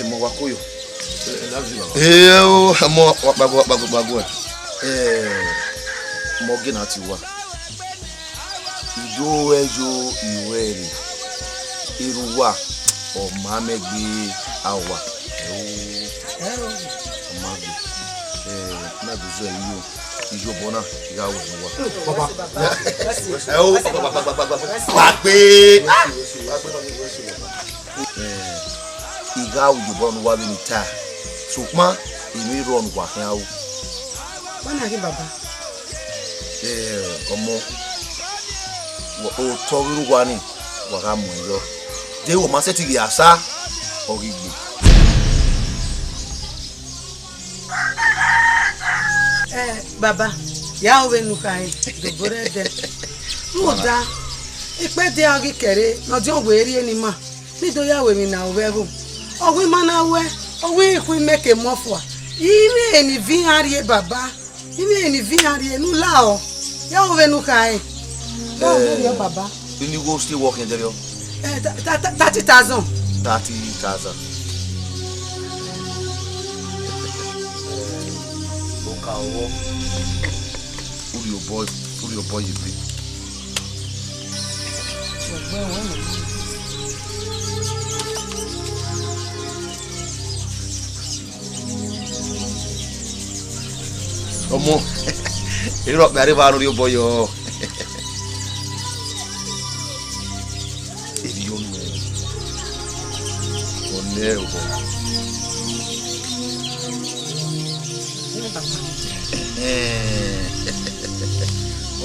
mo wa koyo. O mo bago. Mo gina ti wa. Ijo ejo iwere. Iruwa o ma megbe awa. Magbe. Na bizo yo. Ijo bona ya wo wa. Baba. Bagbe. Iga wo bon wa bi ni ta. Sukma imi ron wa kan awo. Bana ki baba. Omo. O toru wa ni wa ga mo yo. De wo ma se ti ya sa origbe. Baba, ya owe nukai de borede. Muda. Ipe de agi kere, no di owe eri eni ma. Ni do ya we mi na owe ru. Owe mana we, owe ku make mofwa. Ire eni vin arie baba. Ire eni vin arie nu la o. Ya owe nukai. Ya owe yo baba. You go still working there yo? 30,000. 30,000. Okawo. Who your boy you be? Omo. You rock me arriva no your boy yo.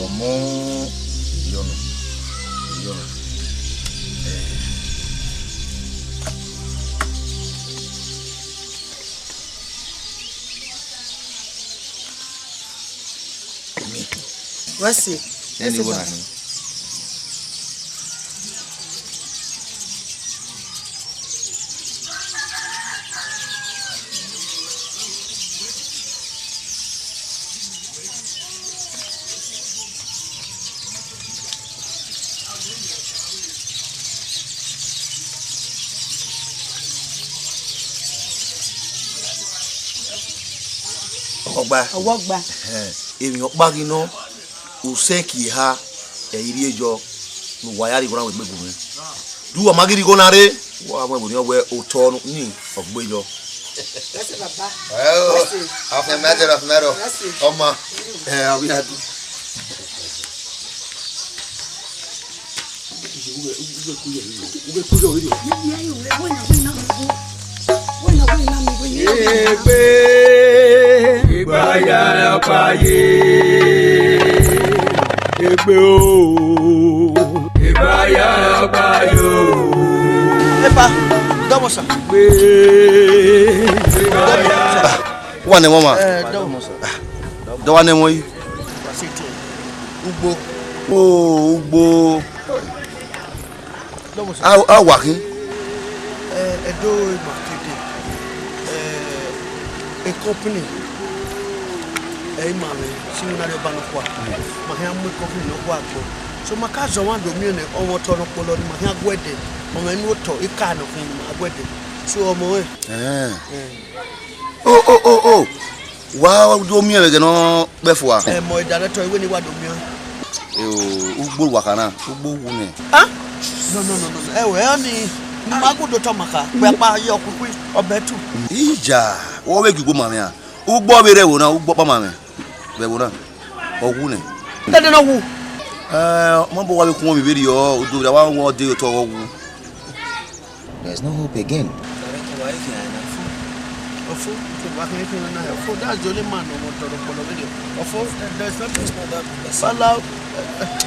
Omo yono. What's it? Anyone? Ogba. Èmi opagi no o se ki ha iri ejo no wayari gona we gbegu mi. Du wa magiri go nare wa mo ni owe o to no ni ogbejo. That's baba. Afemero. Oma. We had Ìgbàyà pàyé Egbe o Ìgbàyà pàyé o Epa domosa Wa ne mama domosa do wa ne mo yi ugbo domosa a wa kin Edo Makede a company mame sinuna de banokwa ma ha mu company no kwa go so maka zo wan do mi ne owo to no polo ma ha gwede o ma nu to ika no fun ma gwede so o mo oh wa do mi e no befo a mo director iwe ni wa do mi ugbo wa kana ugbo wu ne no we ani ma go do to maka pe pa yo kuku obetu ija wo we gigbo mame a ugbo bere wo na ugbo pa mame be wo na owu ne dede no wu mo bo wa be kun mi bere yo odo da wa wo de to owu. There's no hope again. That's the only man who wants to follow video. There's nothing.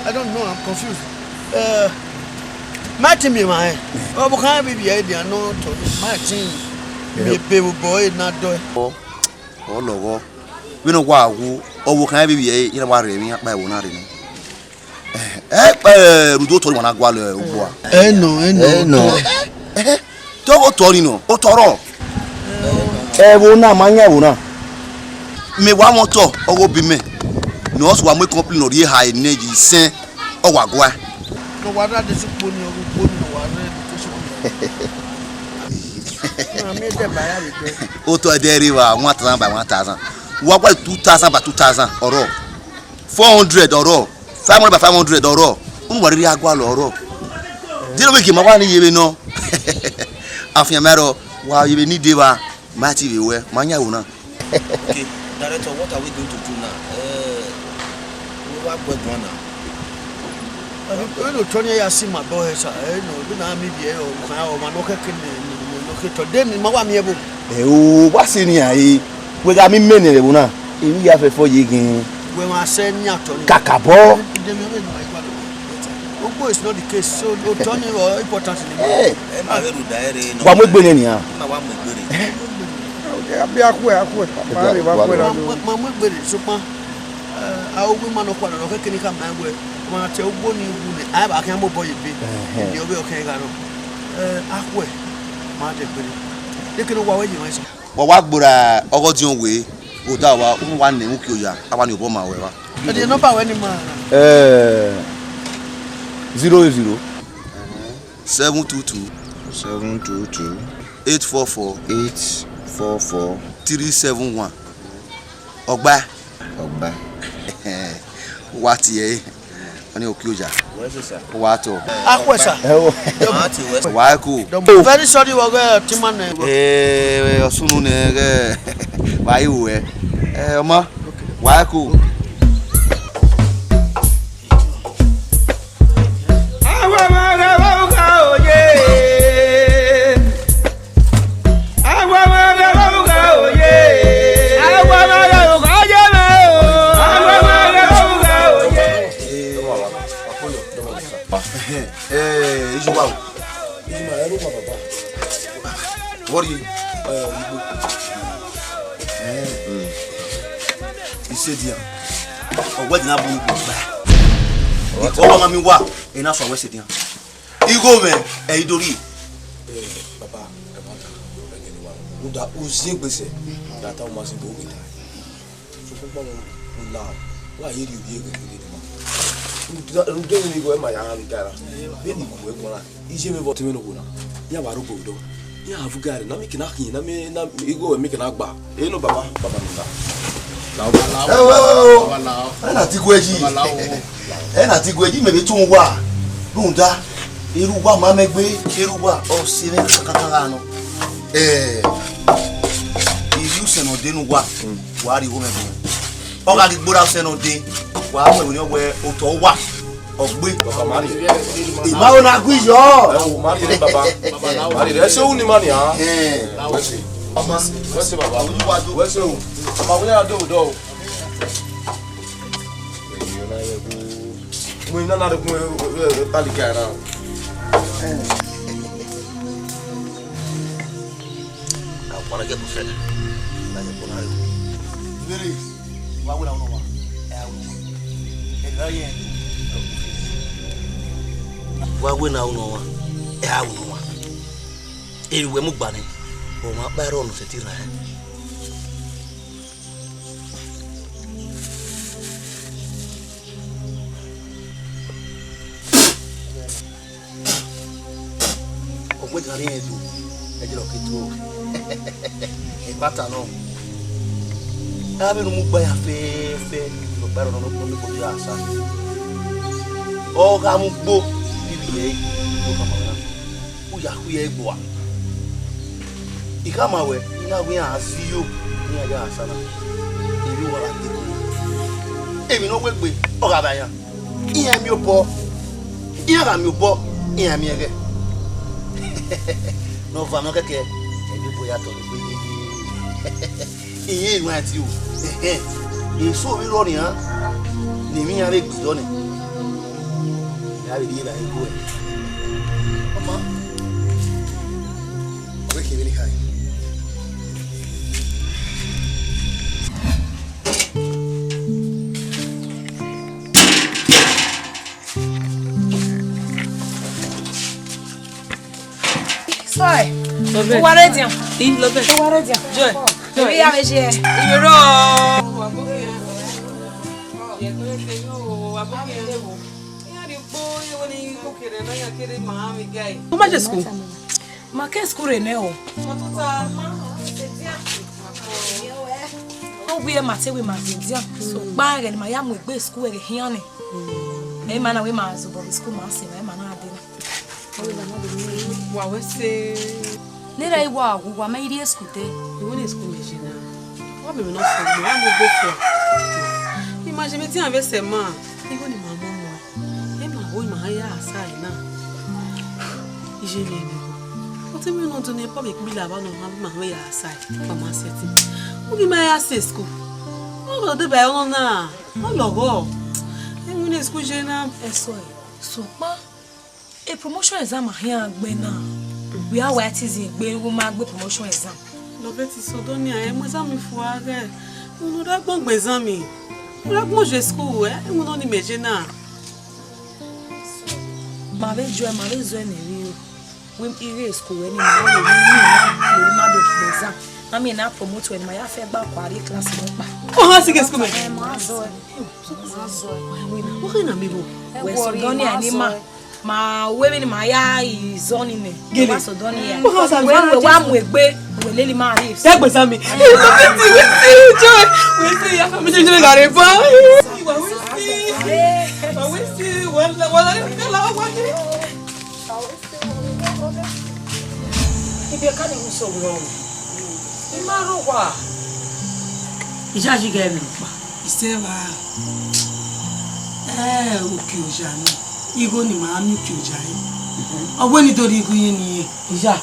I don't know, I'm confused. My team, my can't be here, they are not my team. Me baby boy, not doing. Oh, logo. We know why we can be here in a worry by one. Rudo told one agwale ugbo. No. Togo torino, o toro. Wona manya wona. Me wa moto owo bi me. No so wa mo complain ori high energy sen o wa gwa. No wa da de supo ni ogbo ni wa re to Auto deriva 1000 by 1000. What about 2000 by 2000 or 400 or 500 by 500 or umwari agwa loro. Dino we kima wani yebe no. Afia mero wa yebe ni deba mati we manya una. Okay, director, what are we going to do now? We are going to now. I don't Tony Yasi my boy, sir. No, do not me be or Manoka can to them in Mawamiabo. Oh, what's in here? We got me many una. In here for you again. When I send Yato Kakabo. Ogo is not the case, so Tony or important in the Hey, diary. what we been in here? Mamma, super. Our woman of one of the can come my way. When I tell Bonnie, I have a camel boy, you'll be okay. Akwe, Martin, you can go away. What bura ogodion we odawa one name ukiya awa ni oboma wewa. But you know about any man. 00 722 844 371 Ogba what ye oni okioja what o Akwe sir. why ko Very sorry we go Timan. osunu ne why we omo why ko What are you? You said here. Oh, what na bu ba. Oh, mama mi wa. E na so we said here. You go man, e dori. Papa, Uda usin gbese. That how much go with. So papa mo now. Why you be go Udo ni go e ma ya ha bitara. Be ni go e go na. Ije me botime no go na. Ya ba ro go do. Ya avugari na miki na kin na me na igo miki na gba e no baba mi la Na ti gweji na ti gweji me be tun wa lunda iru wa ma megbe iru wa o se ni kankan no iru se no de nu wa wa ri wo me be o ga di gbora se no de wa mo ni o we o to wa ogbe Imao na guijo. mari ni baba mari re se uni mani ha wese wese baba wese o baba wo ya do mo ina na de ko tali gara ka para ke busela na ke pona ri veri wa wala no wa e wa we na uno wa e ha uno wa e we mu gba ni o ma pa ro no se ti ra o gbe ta ri e du e je lo ke tu e pata no a be no mu gba ya fe lo pa ro no ko ko ya sa o ga mu gbo uya gboa ikamawe ina we aziyo ni aja asana iri wala teko emi no gbegbe o ga baya iya mi opo iya mi ege no va no keke ebi boya to gbe iye inu ati o eso mi lo ni ha ni mi ya be gbido ni ya be di la ego mama we ke really high Sai. O waredin. Lobe. O waredin. Joy. Joy. Ya meje. Iro. Como é que school? Ma que escure neo. O we mate we ma dia. So ba re ma ya mo gbe school e hiane. E ma na we ma zo bo school ma se na e ma na ade na. Wa we se Nera iwa wa ma iri escute. you want school machine na. Wa be no so mo ya mo go for. Imagine ti ave se ma. Igo ni mama mo. E ma wo ma ya asai na. Ije ni ni. O te mi no to ne public bi la ba no ma we ya asai. Mama seti. O gi ma ya se school. O go de ba o na. O lo go. E mo ni school je na So pa a promotion exam here agbe na. We are waiting gbe wo ma gbe promotion exam. lo be ti so do ni e mo za mi fu are. Mo no da gbon gbe exam mi. Mo la mo je school e mo no ni meje na. Ma ve zo ne ri. We iri school we ni ma de exam. Na me na promote when my affair ba kwari class mo pa. O ha si ke school me. Ma zo. O ke na mi bo. We so do ni anima. Ma we ni ma ya izoni ne. Wa so do ni ya. We wa mu egbe we le li ma ri. Se gbe exam mi. We see ya mi je ga re pa. We see wala la wa ni. Ibi ka ni so wrong. Imaro wa. Ijaji ga mi pa. Iseva. O ki o ja na. Igo ni ma mi ki o ja yi. Ogwe ni tori igu yin ni. Ija.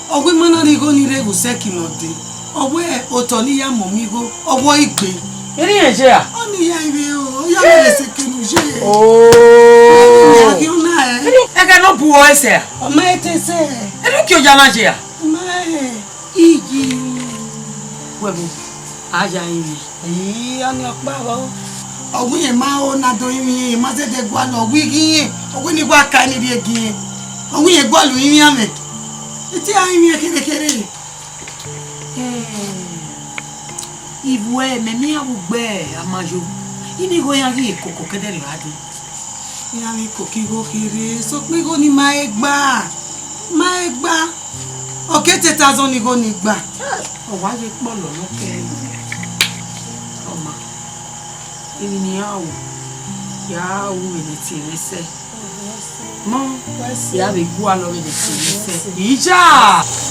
Ogwe mo na igo ni re go se ki no de. Ogwe oto ni ya mo mi go. Ogwo igbe. Eri yen je a. O ni ya ibe o. Ya le se ki nu je. Oh. Ya ki una e. E ka no bu o ese. O ma ete se. Eri ki o ja na je a. Ma igi. Webo. Aja yin. Yi ani opa bo. Ogwe yen ma o na do yin ma se de gwa no wigi. Ogwe ni gwa ka ni ri egi. Ogwe yen gwa lu yin ame. Iti ayin kere kere. Iwe me mi awugbe amajo. Ini go yan ri koko kedere ade. Ya mi ko ki go kere. So pe go ni ma egba. Ma egba. O ke 10,000 ni go ni gba. O wa je po lo loke. Oma. Ini ni awo. Ya wu ni ti rese. Mo ya be gwa lo be ti rese. Ija.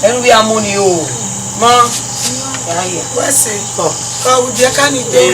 Enu bi amoni o. Mo ya ya. Wese. Ka u je ka ni de.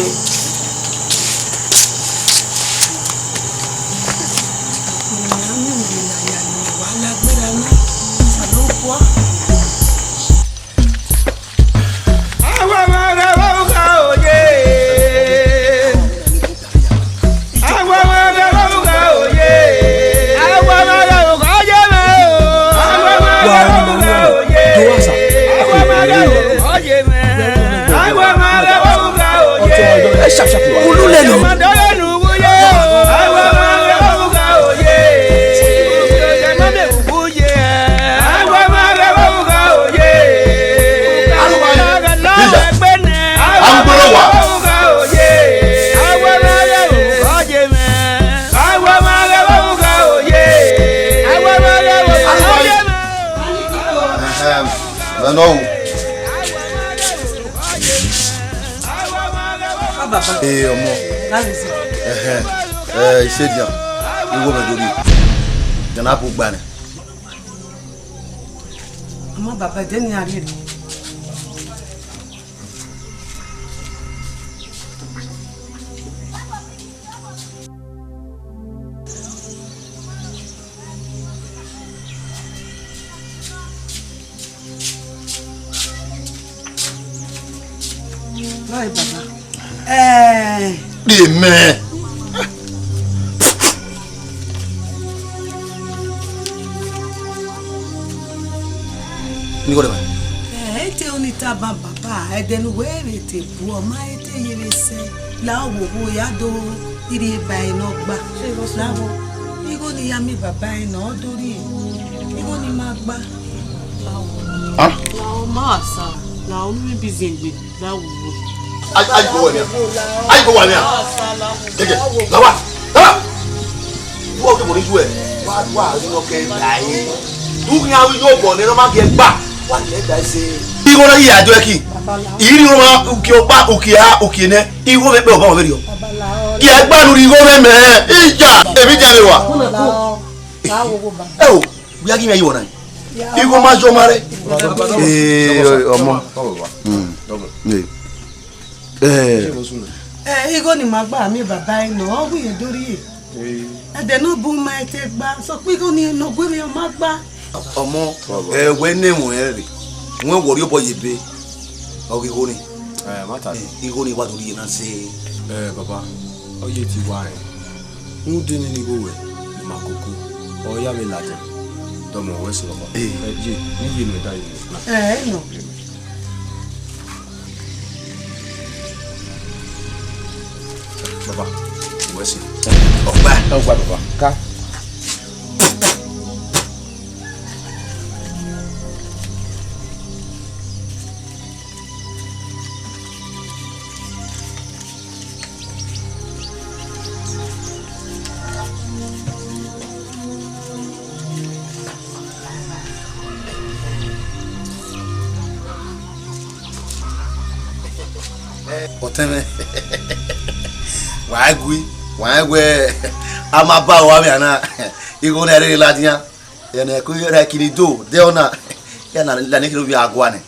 No. Eh, ọmọ. Iṣẹ́ diyan. Iwo me dori. Jana po gba ni. Àmọ́ bàbá de ni ari re. Vai baba. Amen. Ni ko de ba. Ete onita baba edenu were te bu o ma ete yere se la wo wo ya do iri ba ino gba. Lawo. Igo ni ya mi baba ina dori. Igo ni ma gba. Ah? Lawo ma sa. Lawo mi busy ngbe. Lawo. Ai go wani. Ai go wani. Gege. Lawa. Lawa. Wo ke mo ni ju e. Wa ri no ke dai. Du Who can you go? They don't get back. What did I say? You go to here, do you? You know, Ukioba, Ukia, Ukine, you go make over video. Yeah, Banu, you go me. Every day you are. Oh, we are giving you one. You go match your marriage. Ego ni magba mi baba ino o wi dori e de no bu ma te gba so pe go ni no gbe mi o magba omo we ne won ere won wori obo yebe o ki go ni mata ego ni wa dori na se baba o ye ti wa e ndu ni go we ni makoko o ya me laje do mo we so baba je ni ye me dai no baba we see ogba baba ka oteme wagwe amaba wa mi ana ego na re ladian ene ko ra kini do de ona ya na la ne kilo bi agwa ne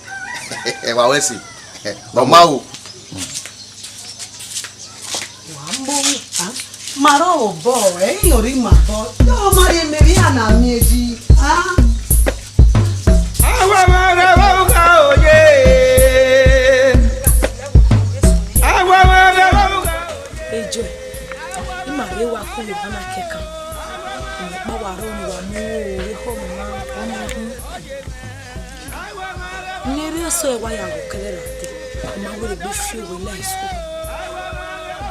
wa we si o ma o maro bo yori ma bo do mari me ri ana mi eji Awa mara wa ka oye. Awa mara wa ka ejo imare wa ku le bana keka ni pa wa ro wa mu ori ho ma ona ni ri so e wa ya go kele la te ma wo le bi fi we la school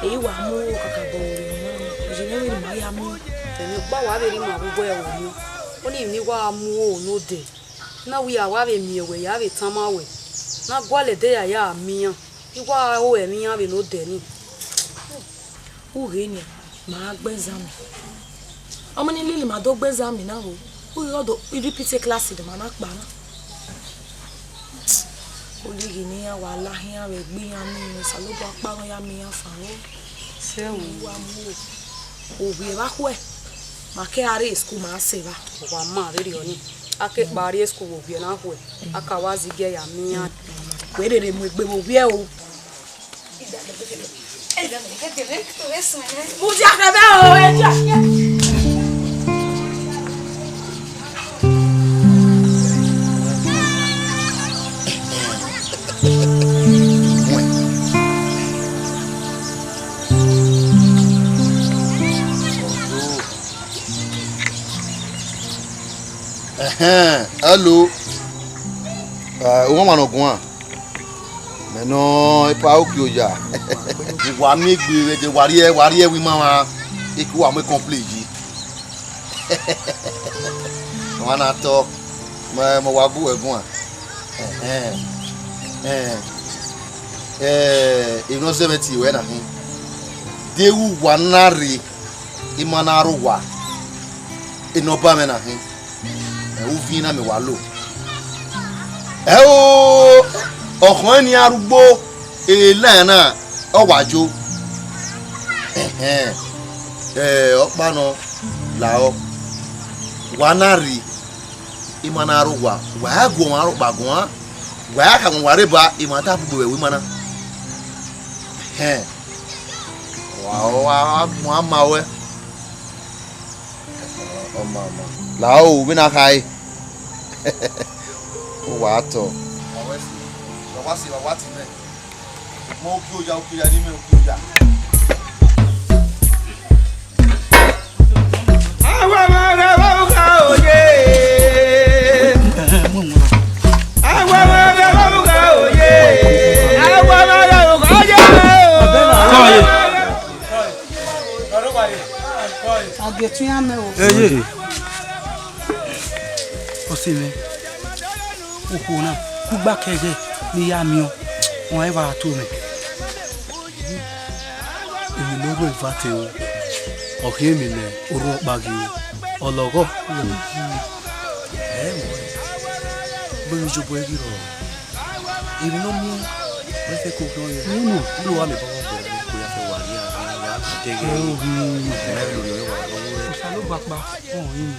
e wa mu kaka bo ori ma je ne ri ma ya mu tẹ̀mí gbọ́ wàá bẹ̀rẹ̀ mọ̀ gbogbo ẹ̀wọ̀ ni ó ní ìní wàá mú òun ó dẹ̀ náà wí àwa bẹ̀ mi ẹ̀wẹ̀ yàá bẹ̀ tán máa wẹ̀ náà gbọ́lẹ̀ dé yàyà àmìyàn wíwá ó ẹ̀mí yàá bẹ̀ ló dẹ̀ ni. ure ni ma gbe exam ọmọ ni lili ma do gbe exam na o ure odo repeat class de ma na pa na o ligi ni ya wa lahin ya re gbe ya mi sa lo ba pa ran ya mi ya fa o se o wa mu o bi ba ku e ma ke are school ma se ba wa ma re ri oni ake pari school wo bi na ku e aka wa zi ge ya mi ya we re mu egbe mo bi e o Muja kebe o eja. Hello. O ma no gun Meno ipa o ki oja. Wa mi gbe de wari e wi ma wa iku wa mo complete yi. Wa na to mo wa bu egun ino 70 we na hin. Dewu wa nari imanaru wa. Ino ba me na hin. U vina me wa lo. O ọkàn ni arúgbó èèlà náà ọwàjò ọpánà làọ wánárì ìmọ̀nàrúwà wàá gùn wọn arúgbàgùn wọn wàá kàwọn wàrí ba ìmọ̀tà gbogbo ẹ̀wí mọ́ná wàá máa wẹ́ ọmọ làọ òwú náà káyé wàá tọ̀. Wasi wa wati me mo ki oja ni me ki oja Awa mara wa ka oye. Awa mara wa ka oye. Awa mara wa ka oye. agetun ya me o eye o si me oko na kugba keje ni ya mi o won e ba to me èmi lọ́rọ̀ ìfàtẹ̀ o ọ̀kẹ́ mi lẹ̀ orú ọ̀pá gi o ọlọ́gọ́ bẹ́ẹ̀ jọ bọ́ ẹbí rọ̀ èmi náà mú wọ́n fẹ́ kó gbọ́ yẹn nínú wa mi bá wọn bẹ̀rẹ̀ ní kó yà fẹ́ wà ní àwọn ìyá àtẹ̀gẹ́ lórí ọ̀rẹ́ wa lọ́wọ́ rẹ̀. ọ̀sán ló gbà pa fún ọ̀hún yìí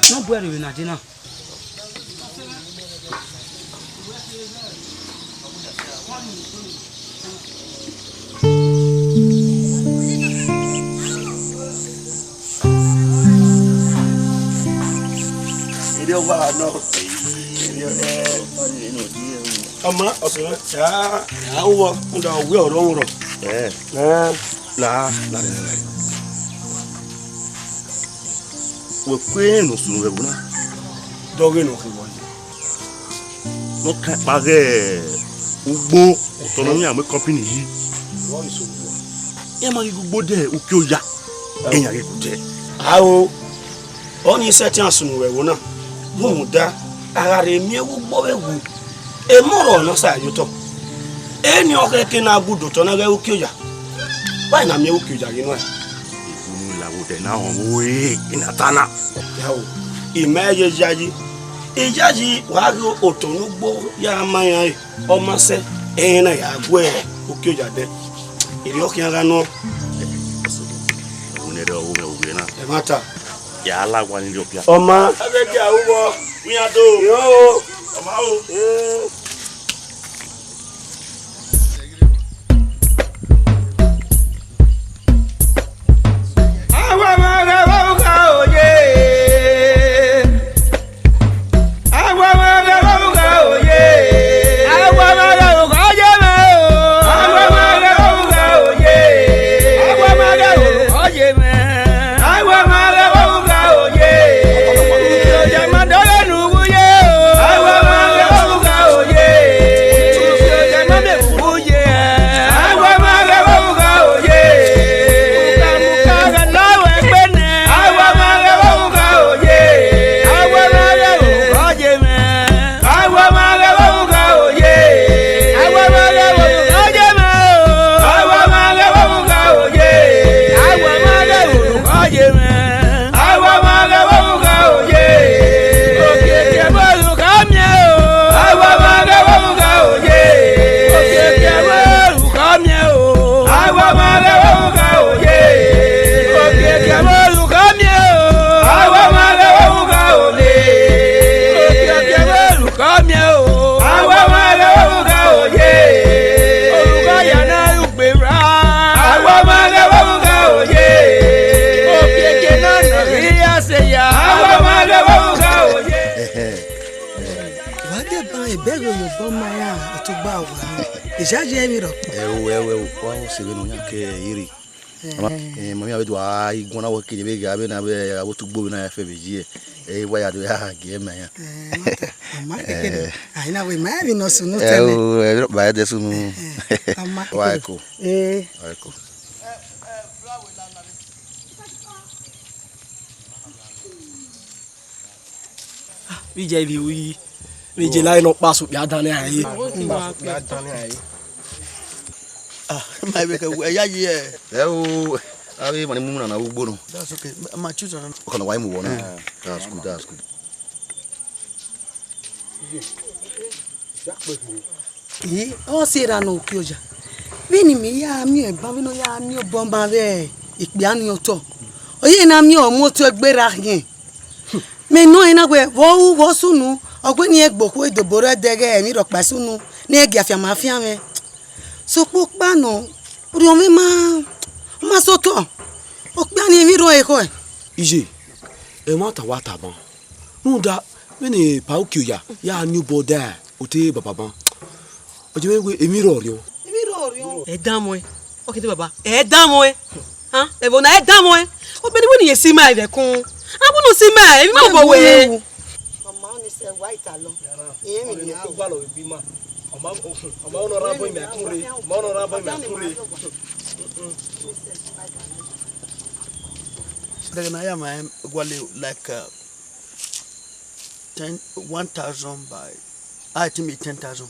náà bọ́ ẹ̀rọ ìrìnàjò náà. Wà náà ọmọ ọ̀sán yà wọ ǹda òwe ọ̀rọ̀ ń rọ̀ wò pé èèyàn sùn rẹ̀ wò náà dọ́gẹ́ nù kí wọ́n wọ́n ká parẹ́ ugbó autonomy àmì company yìí yẹ́n máa rí gbogbo dẹ̀ òkè ọ̀yà èèyàn rẹ̀ kò jẹ́. àwọ̀ ọ́ ní iṣẹ́ tí a sùn rẹ̀ wò náà mú da ara rẹ̀ mi ewu gbọ́ ewu emọ̀rọ̀ ọ̀nà sàyótọ̀ ẹni ọkẹ́ kí náà gbúdọ̀ tọ́ náà rẹ̀ òkè ọ̀yà báyìí náà mi ewu kì ọ̀yà yìí náà. ìfúnni làwọn ọdẹ náà wọn wé ìnàtánà. yàwó ìmọ̀ ẹ̀yẹ yáyí ìyáyí wàá rí òtònú gbó yàrá máyà ẹ̀ ọmọọṣẹ́ ẹ̀yìn náà yàá gbọ́ ẹ̀ òkè ọ̀yà dẹ èrè ọkẹ́ ara náà. òun ẹ̀rọ owó òwe náà. ẹ̀ má ta. yàrá aláwa ní ìjọ bíà. ọmọ abẹ́jẹ́ àwùwọ̀ wíyàdó ọmọ o. ìṣáájú ẹ̀mí rọ̀. ẹ̀wọ̀ wà ó ṣe bẹ́ẹ̀ náà kẹ́ ẹ̀ yìí rè mọ̀mí àbẹ̀tò wà á igun náà wọ́n kéde bẹ́ẹ̀ gà abẹ́ náà bẹ́ẹ̀ àwọn tó gbóbi náà fẹ́ bẹ̀ jí ẹ̀ wáyà tó yà á gẹ̀ ẹ̀ mọ̀ yẹn. ọmọ kékeré àyìnà wẹ̀ máa bí nọ sunu tẹ́lẹ̀. ẹ̀rọ bàyẹ̀ dẹ̀ sunu wà á kó. bí jẹ́ ibi wí méje láyé náà pa sùpì àdáni àyè. máa bẹ kẹ ẹyá yìí ẹ. ẹ o abe mani mumu nana ugbo no. That's okay. Ma choose on. O kana why mu wona. That's good, that's good. Ó ṣe ra no ki oja. Bini mi ya mi e ba mi no ya mi o bon ba be ipe ani oto. Oye na mi o mo to egbera yin. Me no ina gbe wo sunu ogbeni egboku edobore dege mi ro pa sunu ni egi afia ma afia me. So po pa no ori o me ma so to. O pe ani mi ro e ko e. Ije. E ma ta wa ta ban. Nu da me ni pa o ki oya ya new border o te baba ban. O je we emi ro ri o. Emi ro ri o. E dan mo e. O ke te baba. E dan mo e. Han? E bo na e dan mo e. O be ni we ni yesi ma ire kun. Abuno si ma emi mo bo we. Mama ni se wa ita lo. Emi ni Ko gba lo bi ma. Ọmọ ọ̀nà rábọ̀ ìmẹ̀ àtúnre ọmọ ọ̀nà rábọ̀ ìmẹ̀ àtúnre. Daga na ya ma gwale like 1,000 by I think 10,000.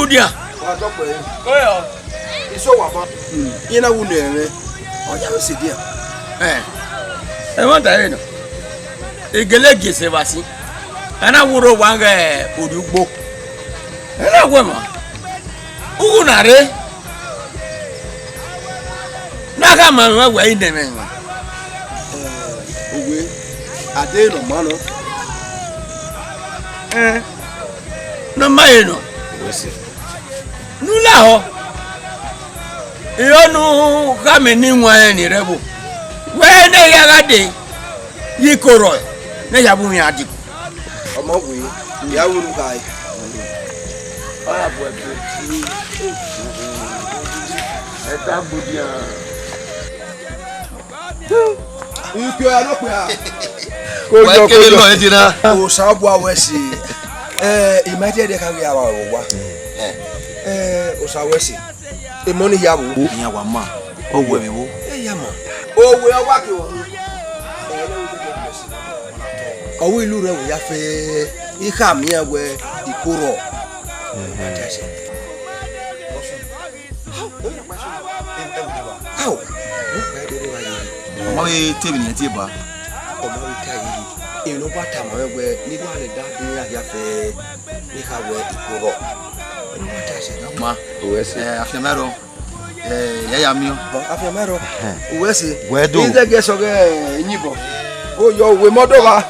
budia wa to pe oyo iso wa ba ina wu ne re oja o se dia e won ta eno igele gese wasi ana wuro wanga odugbo ena gwema ugu nare naga ma we inde me owe ade no mano no maeno wese nula ho iyonu kame ni nwa ni rebo we ne yaga de yikoro ne yabu mi adiku omo we ya wuru kai aya bo ti eta budia ikyo ya no pe a Wa kele lo edina. o sabu awesi imagine de ka wi awa wa o sawesi e money ya wo Iya wa ma. O we mi wo. e ya mo o we awa ki wo owo ilu re wo ya fe iha mi ewe ikoro how Ọmọ we tebi ni ti ba. ọmọ ita yi inu bata ma ewe ni wa le da bi ya fe iha we ikoro inu bata se Ma. Afiamero. Ya mi o. afia mero uwesi Wedo. inze geso ge nyibo o yo we modo ba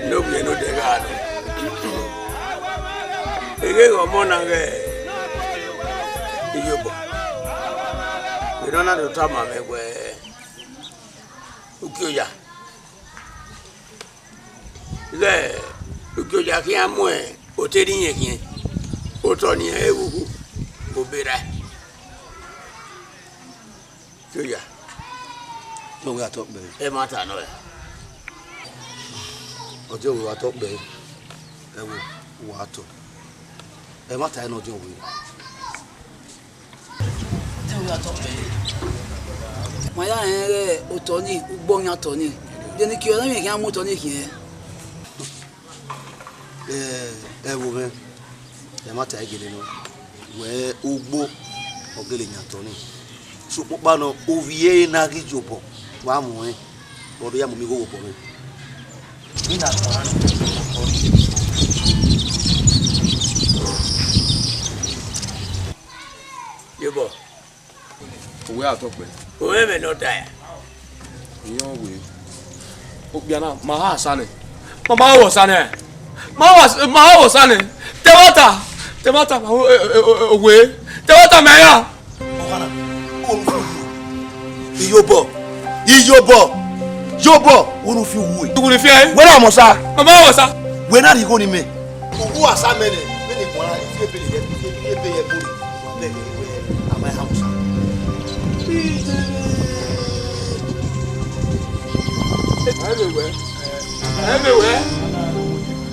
no we no de gado ege go mona ge iyobo we don't know to ma me we ukioya le ukioya ki amu e o te ri yen kin o to ni e wu o bera ukioya Yo we ato be. e ma ta no e Ojo we ato be. E wo wa ato. E ma ta no ojo we. Maya ere otoni ugboyan toni de ni ki olami ki amu toni ki E wo me. E ma ta egele no. We ugbo ogele nya to ni. So popa no ovie na gi jobo. Wa mu e. Odo ya mu mi go wo bo me. Ni na ko yebo we atokpe o e me no ta ya iyan we o biana ma ha sane ma wo sane ma wo sane temata ma we temata me ya Okana. Iyobo. Wonu fi wu. tukuni fi e We na mo sa. ma wo sa We na ri go ni me. Ogu asa me ne. Me ni ko ra fi e bele ye be ye bori. Be ni we amai hamusa.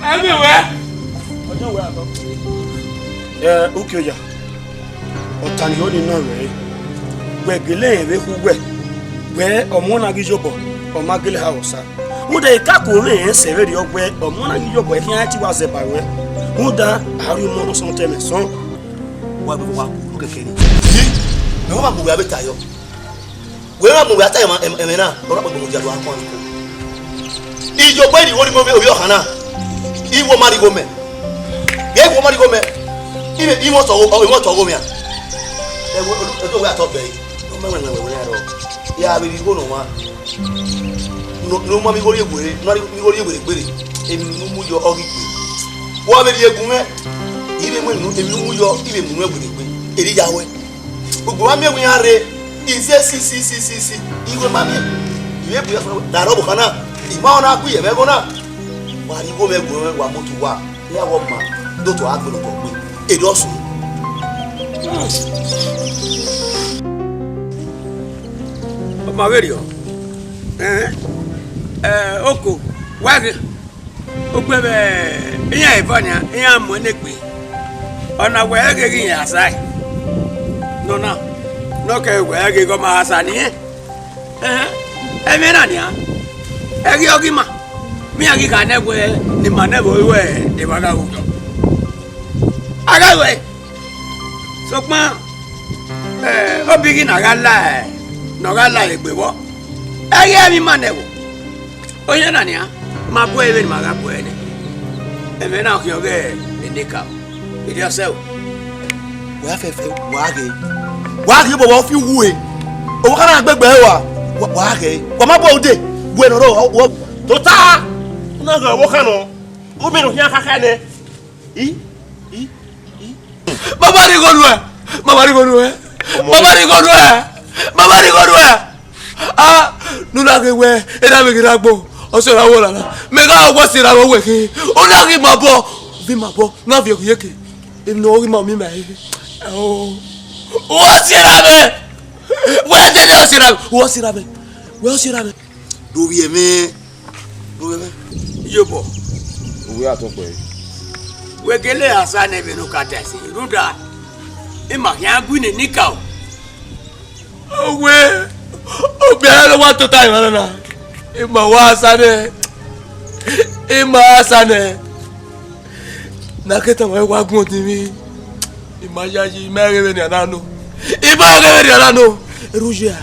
everywhere ukioya otani ho ni na re gbegele ere ku we omo na gijobo o magele hausa muda ikako re sere ri ogbe omo na gijobo e kian ti wa se ba we muda ari mo no so tele so Wa be wa ku kekere. Me wa mu ya be tayo. We ma mu ya tayo ma e na. Ora po mu jadu akon ko. Ijobo ri woni mo be obi okana. Iwo mari go me. Ye wo mari go me. Ibe imo to go me a. E wo to we ato be. O me we ro. Ya be bi go no ma. No ma mi go ri egure, no mi go ri egure gbere. Emi nu mu yo ogi pe. Wo be ri egun me. Ibe mo nu emi mu yo ibe mu egure pe. Eri yawe. Gbogbo wa mi egun ya re. Ize si. Iwe ma mi. Iwe bu ya so da ro bu kana. Ima ona ku ye be go na. Wa ri go me gun wa motu wa. Ya wo ma. Do to agbelo to pe. Eri osun. ma verio oko wage ogbebe iya ifonya iya mo negbe ona wege gi asai no na no ke wege go ma asani emi na ni a egi ogima Mia ki ka negwe ni manebo we de baga ujo. Aga we. So pa obigi na gala egbewo. Ege mi manebo. Oye na ni a ma bo ewe ni maga bo ene. Eme na ki oge enika. Idi asew. Wa fefe wa ge bo fi wu e. O kana gbegbe wa ge. Wa ma bo de. Bueno ro to ta. Na ga wo kana. O me no hia kaka ne. Baba ri gonu e. Baba ri gonu e. Ah, nuna ke we e da me gira gbo. O se ra wo la. Me ga wo se ra wo we ki. O na ki ma bo na vi ku yeke. E no ri ma mi ma e. Oh. O se ra me. We te de o se ra me. Do we me? Yobo. We are talking. We gele asa ne be no kata si. Ruda. E ma ya gu ni nikao. We o be ala wa to time na. E ma wa asa ne. Na keta wa gun ti mi. E ma ya ji mere ni anano. E ba ge ni anano. Eruje.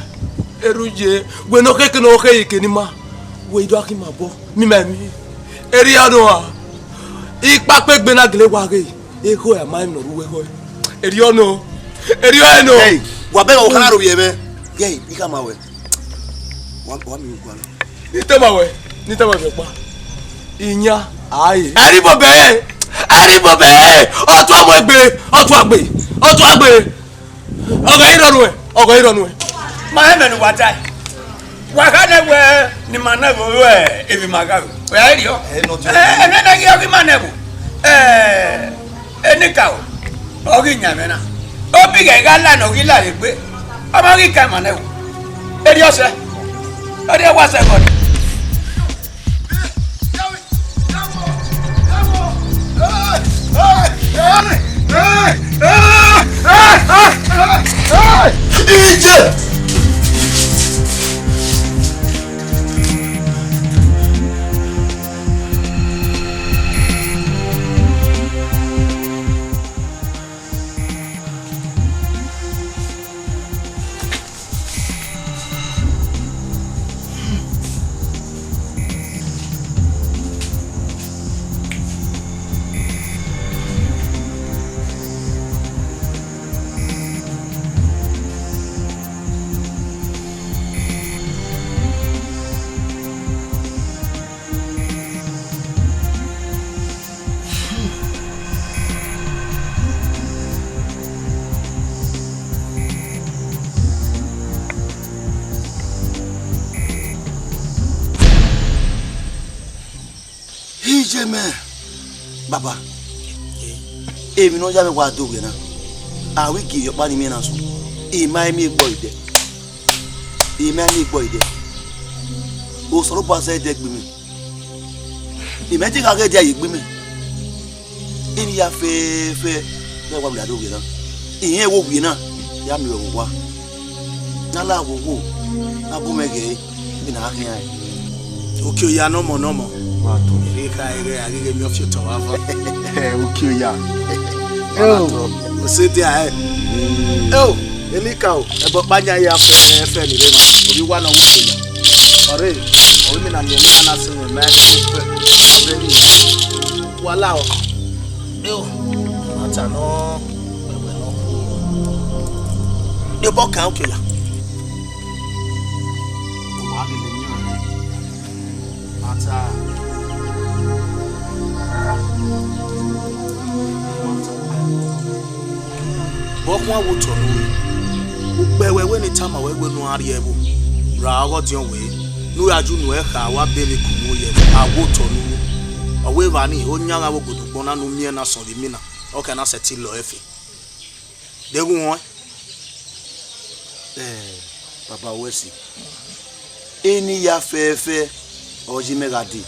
We no ke no ke ke ni ma. We do aki ma bo. Mi ma mi. Eri anu a. Ipa pe gbe na gele wa ge. E ko ya ma no ruwe ko. Eri anu. Hey, wa be o kana ro ye me. Hey, ika ma we. Wa mi gwa lo. Ni te ma fe pa. Iyan aye. Eri bo be. O tu amo egbe. Ogo ironu e. Ma he menu watai. Wa ka de we ni manebo we ebi magaru. We ari o. Na gi o ki manebo. Enika o. O gi nyame na. Obi ga la no gi la re gbe. O ma gi ka manebo. Eri o se. Eri wa se god. Baba. Emi no ja me wa do we na. A we gi yo pa ni mi na so. E mai mi gbo ide. O so lo pa se de gbe mi. E me ti ka ge je yi gbe mi. Ini ya fe me wa bla do we na. Iyen wo wi na ya mi wo wa. Na la wo na bu me ge bi na akin ai. Okay, ya no more. Agege mi ofio to ava. Okay ya. O se dia Elika o. E bo panya ya fe ni rema. Obi wa na wo ya. Ore, o mi na mi na se me me wala o. Ata no. E bo kan okay ya. O wa bi le ni o. Ata Bokwa wo to no we we ni tama we no ari ebo ra go dion we nu aju nu e ka wa be mi kumu ye awo to no o we ba ni o nya ga wo godugbo na no mie na so bi mi na o ka na seti lo efe de gun won Papa Wesi eni ya fefe oji megadi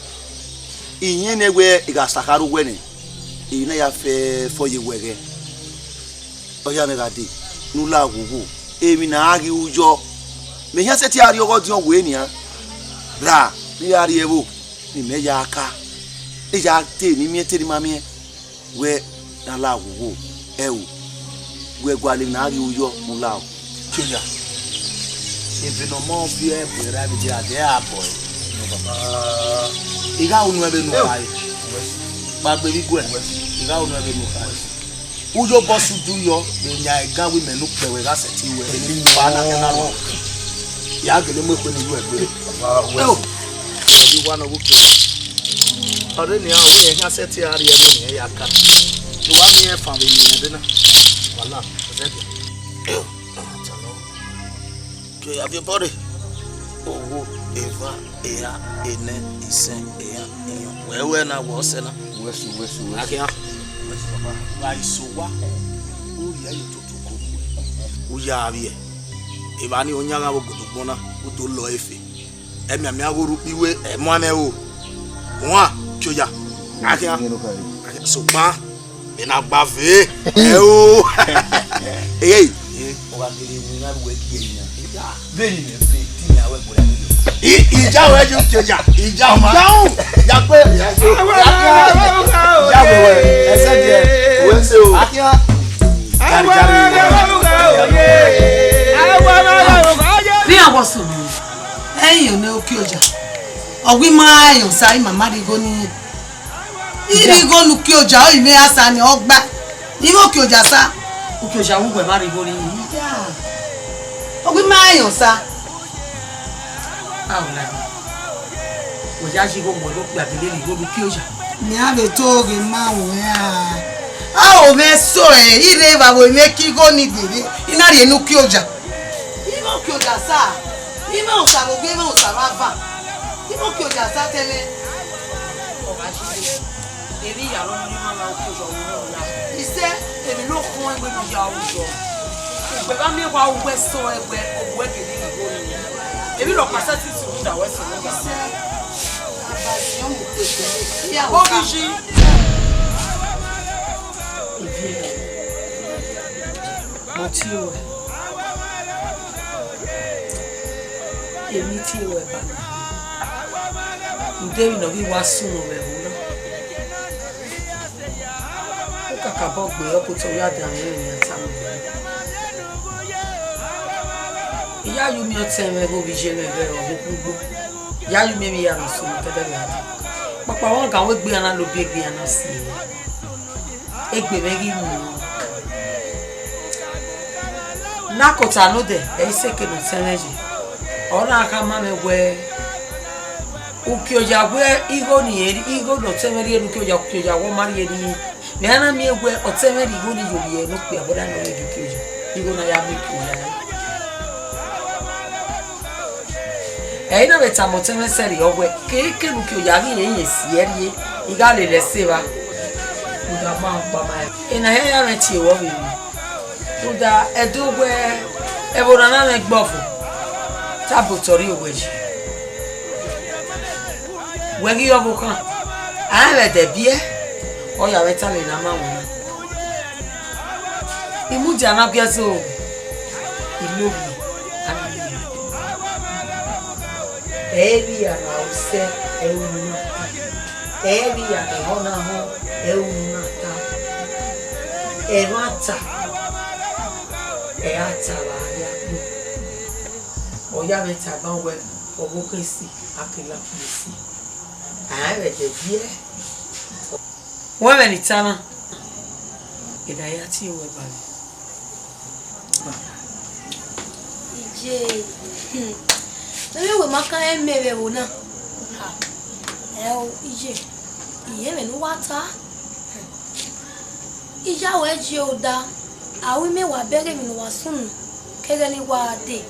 iyen negwe iga sakaru gwene ina ya fe foye wege oya megadi nula gugu emi na agi ujo me hia seti ari ogo dion we ni a bra ni ari ebo ni me ya ka e ya te ni mi te ni mami we na la wo e o we gwa le na ri uyo mu la o Kenya. Even no more fear, but I be there, boy. Iga unu ebe no kai. Ba gbe bi gwe. Iga unu ebe no kai. Ujo bosu du yo, be nya iga we menu pe we ga seti we ni ba na na lo. Ya gele mo pe ni we gbe. Oh. Obi wa no wo ke. Ore ni a we nya seti ari e ni ya ka. Tu wa mi e fa be ni e de na. Wala, zedi. Que everybody owo eva ea ene isen ea wewe na wo se na wesu akia ba isowa o ya yototo ko o ya bi e ba ni onya ga bogbon na o to lo efe emi ami agoru piwe e mo ame o won kyoja akia so pa be na gba ve e o eh o ga gele ni na we ki bẹ́ẹ̀ni mi fi tí mi àwẹ̀ gbọ́dọ̀ nílò. ìjà wo ẹjú kẹjà ìjà ọmọ ìjà pé ìjà wẹ̀wẹ̀ ẹsẹ̀ díẹ̀ òwe ṣe o. bí àwọn sọ̀rọ̀ ẹ̀yìn ò ní òkè ọjà ọ̀gbìn máa yàn sáré màmá rigo ní ìrìgò lùkè ọjà ó ìwé àṣà ni ọgbà ìwé òkè ọjà sá òkè ọjà wúgbọ ẹ má rigo ní ìyá ọgbìn máa yàn sá. báwo la ní ọjà ṣe gbogbo ọdún pé àbílẹ̀ ìrìgò lùkè ọjà. ní àbẹ̀ tó oge máa wọ̀ ẹ́ a ò mẹ́ sọ ẹ̀ ìrè bàbá ìwé kíkó ní gbèrè iná rẹ̀ nù kí ọjà. ìwé òkè ọjà sá ìwé òsà gbogbo ìwé òsà wá bà ìwé òkè ọjà sá tẹ́lẹ̀. ọba ṣe èmi ìyàwó mi máa ma òkè ọjà òun náà iṣẹ́ èmi ló kún ẹgbẹ́ mi ya òjò ìgbẹ́ bá mi wá owó ẹ̀sọ́ ẹgbẹ́ owó ẹ̀gẹ̀dẹ̀ ìgbó ni èmi lọ pàṣẹ tí tìrú ìdàwọ́ ẹ̀sọ́ lọ́gbà. Obi ṣí. Mo tí o wẹ̀. Èmi tí o wẹ̀ bàbá. Ǹdẹ́ ìnáwó wá sùn rẹ̀ wò náà. Ó kàkà bọ́ gbé ọkọ̀ tó yá dà ní ìrìn àtàwọn ọ̀gbìn. Ìyá yóò mi ọtí ẹ̀rọ ẹ̀rọ òbí jẹ́ ẹ̀rọ ẹ̀rọ ọ̀gbìn gbogbo. Ìyá yóò mi ẹ̀mí yàrá sùn kẹ́dẹ́ rẹ̀ àdá. Papa wọn kà wọ́n gbé ẹ̀rọ ló bí ẹgbẹ́ ẹ̀rọ sí i. Egbe mẹ́rin mú un. Nakota no de eiseke no teneji ona aka mame we ukioja we igo ni eri igo no temeri enu ukioja wo mari eri me ana mi egwe otemeri igo ni yobi enu pe aboda no eri ukioja igo na ya mi kuya ina beta moteme seri ogwe keke ukioja ri yen yesi eri iga le leseba uda ma pa mai ina he ya meti wo bi uda edugwe ebona na me gbofu tabo tori oweji wegi obukan ale de bie o ya weta le na mawo imuja na biazo ilobi ani ebi ya na ose euna ebi ya na hona ho euna ta erata atawaya oya meta banwe obokesi akila polisi awe de bie wewe ni tana idayati we bali ije wewe maka emewe wona ha ije iye me no wata ija we je oda awi me wa bere mi no wasun kege ni wa de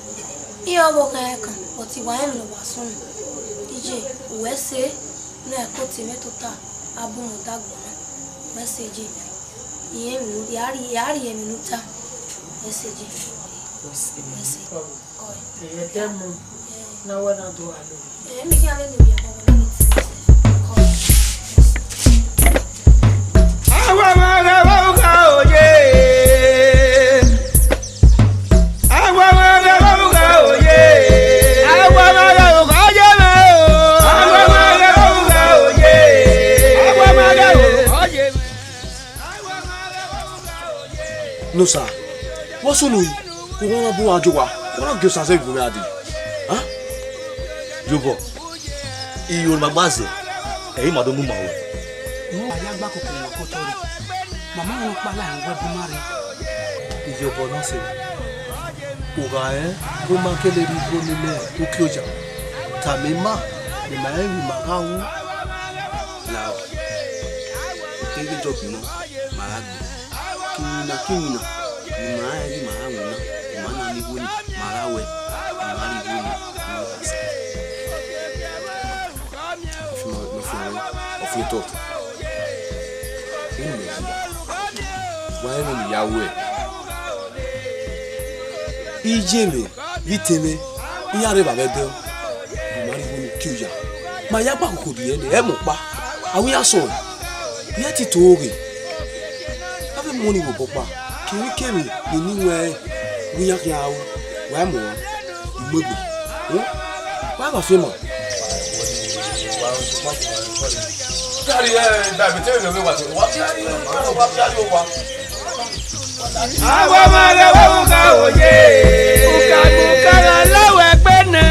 iyo bo kan kan o ti wa mi no wasun ije we se na ko ti me tota abu mo dagbo message iye mi yari mi no ta message e demo na wa na do alo mi ki ale ni ya ba ni awa ma ga ka oje Awa no sa wo so no yi ko won bu ajo wa won go sa se gun mi adi ha Jobo iyo magbaze e ma do mu ma o no aya gba kokoro ko tori mama won pa la ngbe bu mare Jobo no se o ga go ma kele ri go ni le o ki oja ta mi ma ni ma e ma ga wu la kenge job no mara kinina ni ma ri ma ha wona ma na ni go ni mara we ma ri go ni of your talk why no yawe ijeme viteme iyare ba bedo mari woni kiuja ma ya pa ko di ene e mo pa awi aso ye ti toore ave mo ni wo pa kiri kemi ni niwe wiya yawo wa mo igbe wa ba fe mo Kari da bi tele we wa ti wa ti ari wa ti ari wa Awa mare wo ka oye uka buka lawe pe na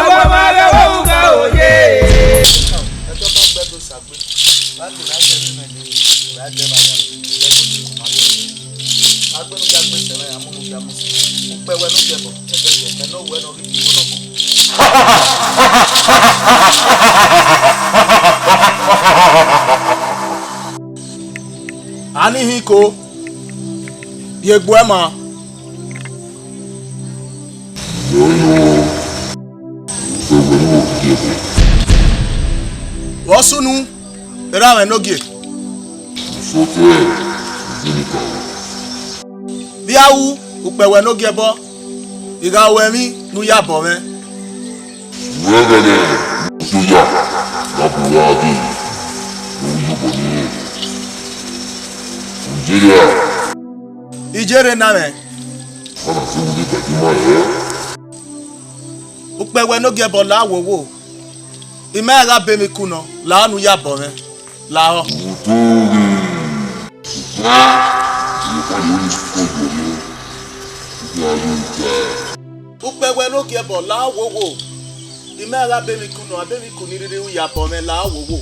awa mare wo ka oye eto ba gbe to sagbe láti la je ni me ni la je ba ya agbe no jagbe tere amunu jamu o pe we no je bo e no we no ri wo no bo ani hiko yegbo ema Wasunu erawe nogie biawu upewe nogie bo igawe mi nu ya bo me Wegele suya la buwadi uyuboni Nigeria ijere na me ana suudi kadima e upewe nogie bo la wowo imega be mi kuno la nu ya bo me la ho upewe nogie bo la wowo imega be mi kuno abe mi kunirire u ya bo me la wowo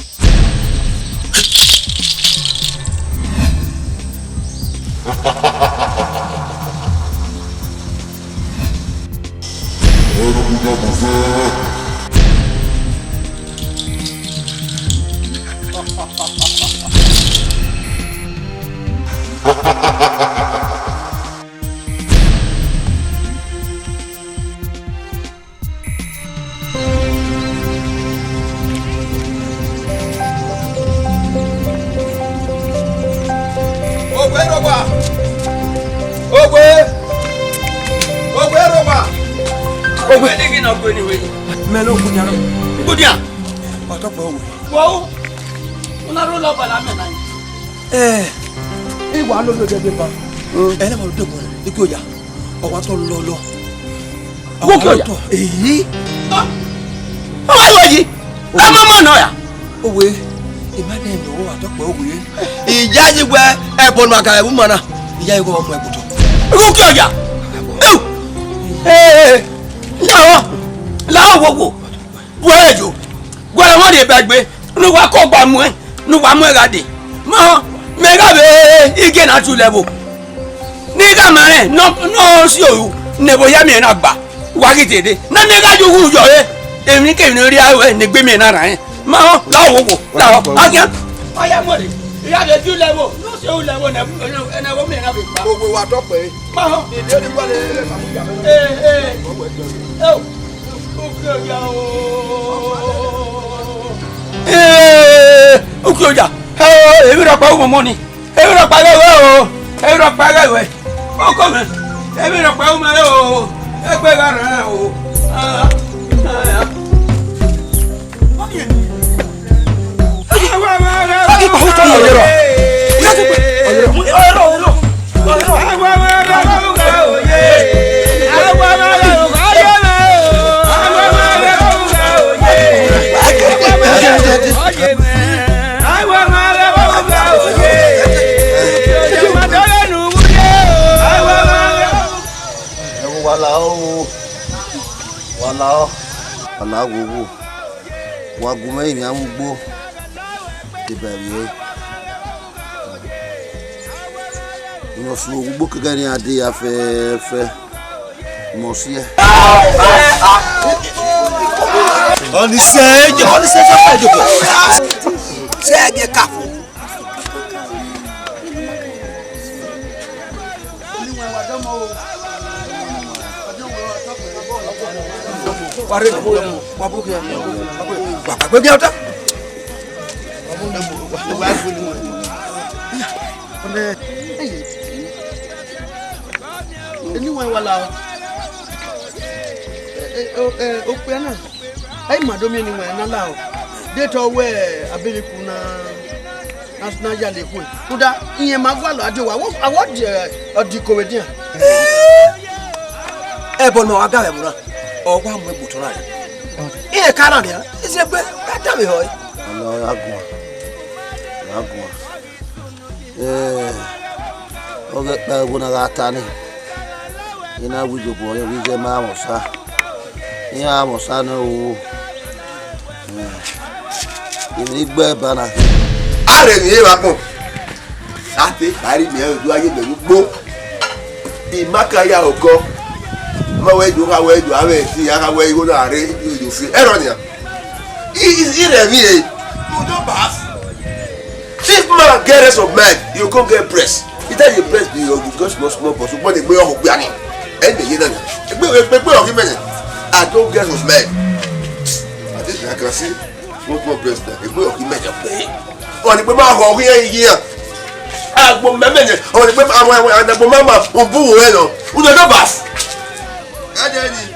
Ogwe ni gina ko ni we melo kunya no budia o to po wo una ro lo bala me na e wa lo de ba ele mo de bo iku oja o wa to lo wo ki oja eyi o wa yoji ama mo no ya owe imade no wa to po owe ijaji gbe ebon maka ebu mana iya iko mo ebuto wo ki oja láwọ̀ wò wẹ́ẹ̀jò gbọ́dọ̀ wọ́n lè gbàgbé níwá kọ́ gbà mú ẹ níwá mú ẹ̀ka dè mọ́ mẹ́ka bẹ́ẹ̀ igi náà tún lẹ́bù ní kàmá rẹ̀ náà sí òru nẹ̀bọ̀ yá mi náà gbà wákì tèdè náà ní kájú kú yọ ẹ èmi kèmí rí àwẹ̀ ní gbé mi náà rà ẹ mọ́ láwọ̀ wò láwọ̀ akíá ọ̀yá mọ̀lẹ̀ ìyá bẹ̀ tún lẹ́bù náà sí òru lẹ́bù ẹ̀nẹ̀wọ̀ mi náà fi gbà. gbogbo wa tọpẹ mọ́ ìdí onígbọlẹ Oke ọjà èmi rọ pa ọmọ mọ ni èmi rọ pa ẹwẹ o èmi rọ pa ẹwẹ ọkọ mi èmi rọ pa ọmọ rẹ o ẹgbẹ rẹ o. Wala gogo. Wa gume ni amugbo. Te bari. Mo so gbogbo kegani ade afefe. Mo si e. Oni se fa joko. Se ge kafu. Pare mo babu ke babu dia ta babu na mo babu ni mo one ni wa wala o pe na ai madomi ni wa na la o de to we abiliku na ya le ku kuda iyen ma gwa lo ade wa awo de odi comedian bon mo aga mo na ọgwa mwe butora ihe kara ni isi egbe kata mi hoy Allah agwa oge pa guna gata ni ina bujo bo yo wije ma mosa ya mosa na o ibi gbe bana are ni wa pon ate bari mi o du aye be gbo imaka ya oko we do ka we do ave ti ya ka we go na re you feel error ni is iremi you don't pass if man get rest of mind you go get press it tell you press you just small but so when they gbe o gbe ani e de ye na gbe o ki mene I don't get rest of mind I think I can see what press that gbe o ki mene pe o ni pe ma ho ki yin agbo memene o ni pe àwọn agbo mama o bu we no you don't pass Adeni.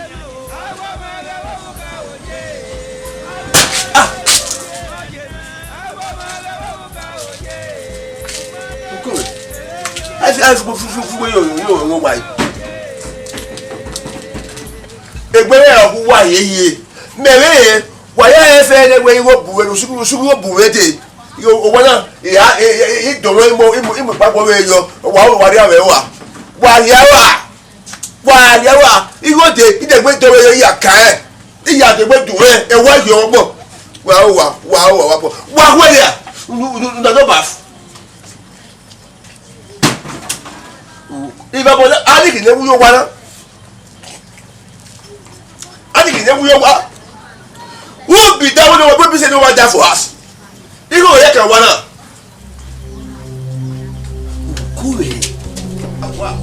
Good. I go fu yo why. Egbere oku wa yeye. Mere wa ya efe ne we wo buwe suguru buwe de. Yo wona ya domo imo papo we yo wa ri awe wa. Wa ya wa igode idegbe towe yo ya ka iya degbe duwe e wa yo gbo wa po wa ya no do baf iba bo ali ki ne wuyo wa na ali ki ne wuyo wa who be that one we be say no want that for us igo ye kan wa na kuwe awa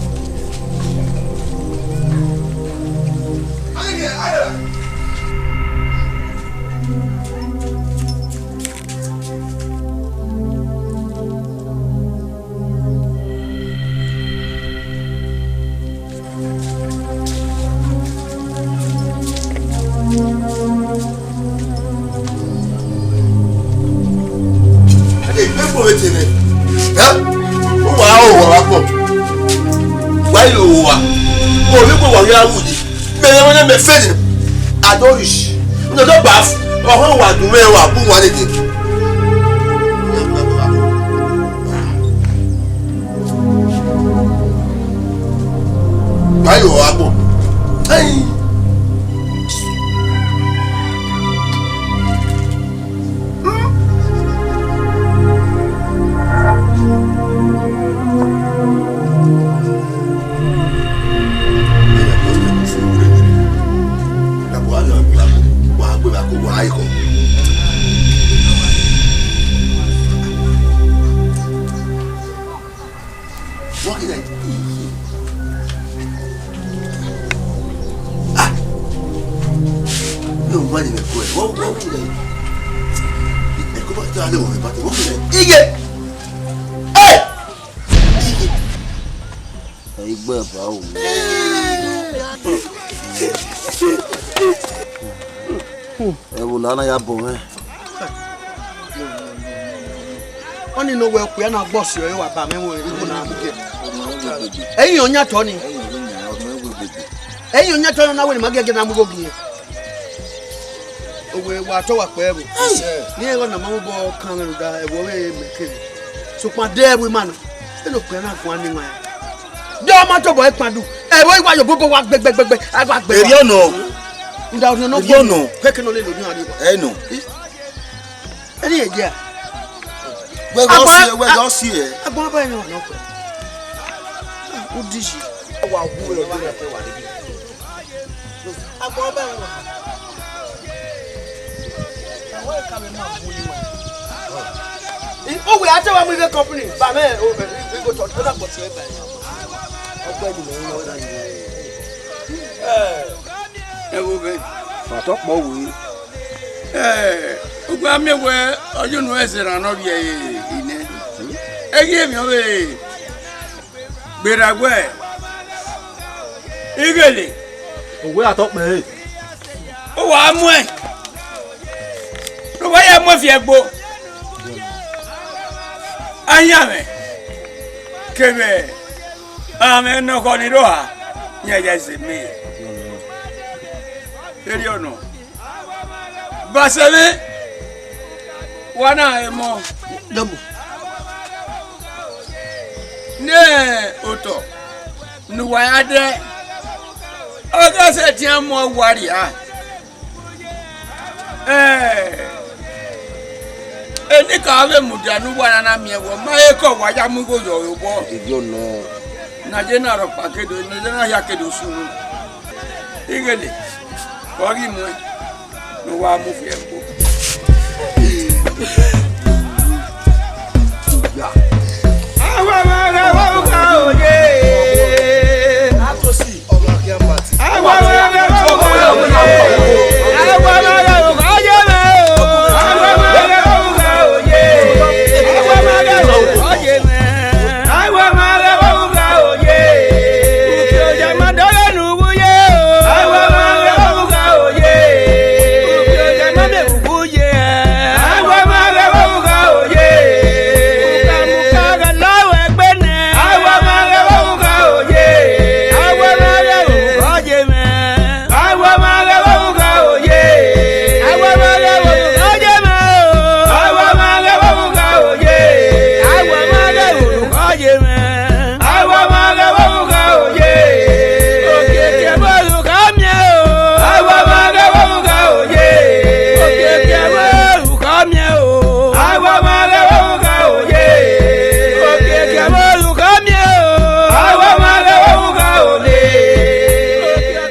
me fed adorish no do baf o wa dun me wa bu wa lede ayo agbo ai Lana ya bo me oni no we ku ya na boss yo wa ba me wo ibu na amuke eyin onya to ni eyin onya to na we ma gege na amugo gi owe wa to wa pe bu ni e go na mamu bo kan ru da e wo we me kiri so pa de we man e lo pe na gun ani wa jo ma to bo e padu e wo wa yo bobo wa gbegbegbegbe agba gbe eri ona nda no yo no peke no le lo ni ade eh no eni e dia we go see agbon ba ni no pe o diji wa wu lo ni fe wa ni agbon ba ni o we ate wa mu the company ba me o we go to other but we ba ogba di me no da ni ẹ wo bẹ. Fatọ pọ wo. Ugbo amewe ọjọ́ nu ẹsẹ̀ ràn náà bí ẹ iná. Egi mi ọ bẹ gbèràgbẹ́ igele. Òwe àtọ́pẹ́. Ó wà á mú ẹ̀. Ló bá yẹ mú fi ẹ̀ gbó. Anyamẹ kébẹ àmì ẹnọkọ ni ló hà ní ẹ̀yẹ ẹsẹ̀ mi. Eri ọ̀nà. Basẹ̀mi wà náà ẹ̀ mọ́. Dọ́bù. Ní òtọ̀ nùwà yá dẹ́ ọjọ́ sẹ̀ tí a mọ̀ wárí à. Ẹni kàwé mùdànù wà nánà miẹ̀wọ̀ máa yẹ kọ̀ wáyà mú kó yọ̀ yọ̀ bọ̀. Èdè ọ̀nà. Nàjẹ́ náà rọ̀ pàkédo nàjẹ́ náà yà kédo sùn. Igele kọ́rí mu ẹ̀ ló wá mú fi ẹ̀ kó. Àwọn